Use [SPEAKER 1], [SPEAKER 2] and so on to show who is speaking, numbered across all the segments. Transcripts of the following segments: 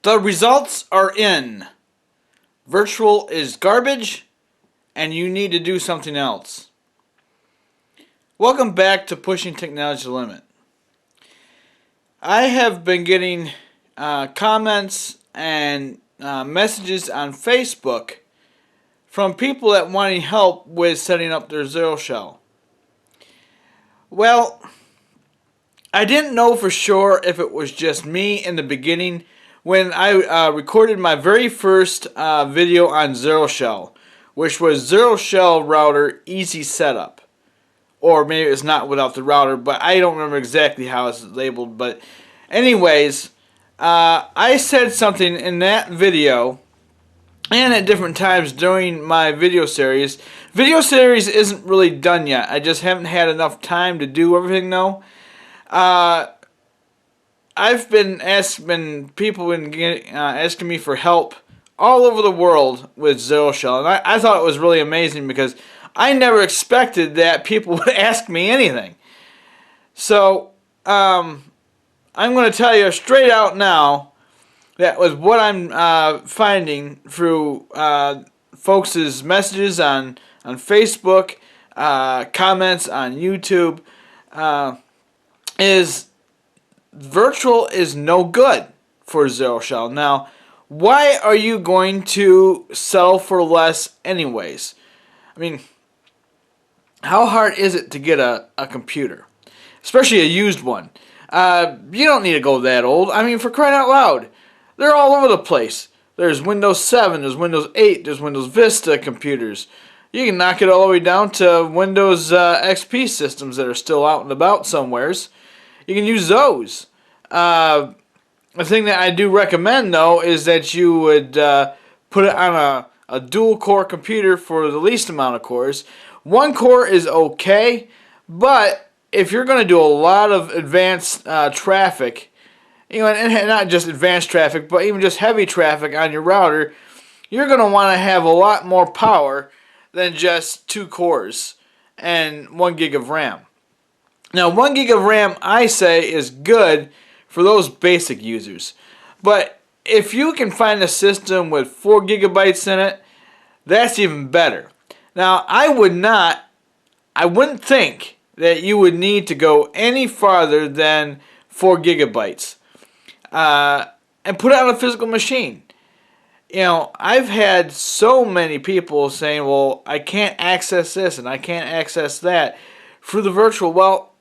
[SPEAKER 1] The results are in. Virtual is garbage, and you need to do something else. Welcome back to Pushing Technology to the Limit. I have been getting comments and messages on Facebook from people that wanting help with setting up their Zeroshell. Well, I didn't know for sure if it was just me in the beginning when I recorded my very first video on Zeroshell, which was Zeroshell router easy setup. Or maybe it's not without the router, but I don't remember exactly how it's labeled. But anyways, I said something in that video and at different times during my video series. Video series isn't really done yet. I just haven't had enough time to do everything though. I've been asking me for help all over the world with Zeroshell, and I thought it was really amazing because I never expected that people would ask me anything. So I'm going to tell you straight out now that was what I'm finding through folks' messages on Facebook, comments on YouTube, is virtual is no good for Zeroshell. Now, why are you going to sell for less anyways? I mean, how hard is it to get a computer? Especially a used one. You don't need to go that old. I mean, for crying out loud. They're all over the place. There's Windows 7, there's Windows 8, there's Windows Vista computers. You can knock it all the way down to Windows XP systems that are still out and about somewheres. You can use those. The thing that I do recommend, though, is that you would put it on a dual-core computer for the least amount of cores. One core is okay, but if you're going to do a lot of advanced traffic, you know, and not just advanced traffic, but even just heavy traffic on your router, you're going to want to have a lot more power than just 2 cores and 1 gig of RAM. Now, 1 gig of RAM, I say, is good for those basic users. But if you can find a system with 4 gigabytes in it, that's even better. Now, I wouldn't think that you would need to go any farther than 4 gigabytes and put it on a physical machine. You know, I've had so many people saying, well, I can't access this and I can't access that through the virtual. Well,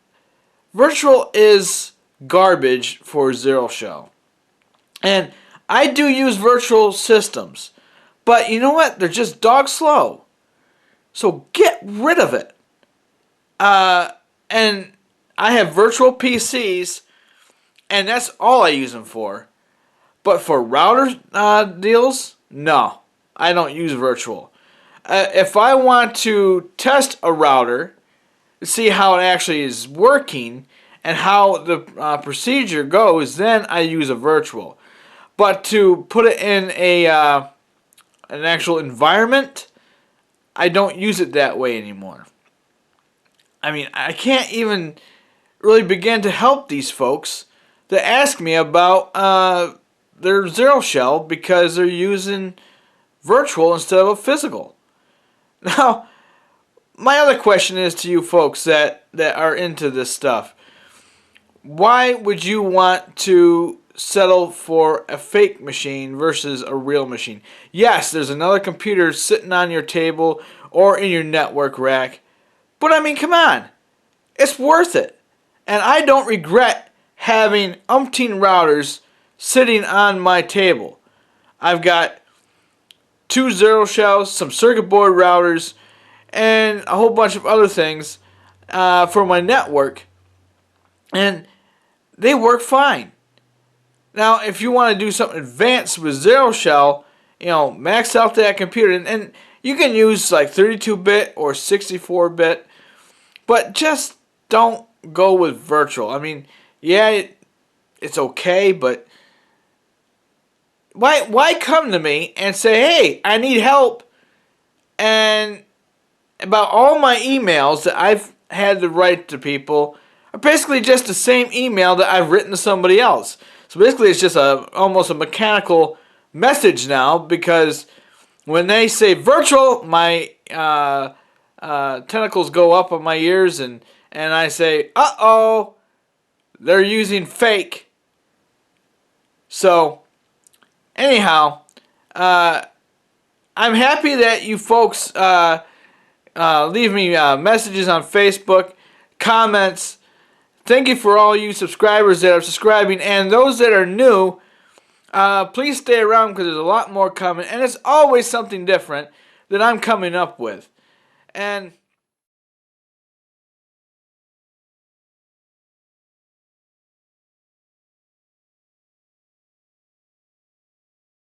[SPEAKER 1] virtual is garbage for Zeroshell. And I do use virtual systems. But you know what? They're just dog slow. So get rid of it. And I have virtual PCs, and that's all I use them for. But for router deals, no, I don't use virtual. If I want to test a router, see how it actually is working and how the procedure goes, then I use a virtual. But to put it in an actual environment, I don't use it that way anymore. I mean, I can't even really begin to help these folks that ask me about their Zeroshell because they're using virtual instead of a physical. Now, my other question is to you folks that are into this stuff. Why would you want to settle for a fake machine versus a real machine? Yes, there's another computer sitting on your table or in your network rack. But I mean, come on. It's worth it. And I don't regret having umpteen routers sitting on my table. I've got 2 Zeroshells, some circuit board routers, and a whole bunch of other things for my network. And they work fine. Now, if you want to do something advanced with Zeroshell, you know, max out that computer. And you can use like 32-bit or 64-bit. But just don't go with virtual. I mean, yeah, it's okay, but why come to me and say, hey, I need help, and about all my emails that I've had to write to people are basically just the same email that I've written to somebody else. So basically, it's just almost a mechanical message now, because when they say virtual, my tentacles go up on my ears, and I say, uh-oh, they're using fake. So, anyhow, I'm happy that you folks leave me messages on Facebook, comments. Thank you for all you subscribers that are subscribing, and those that are new, please stay around, because there's a lot more coming, and it's always something different that I'm coming up with. And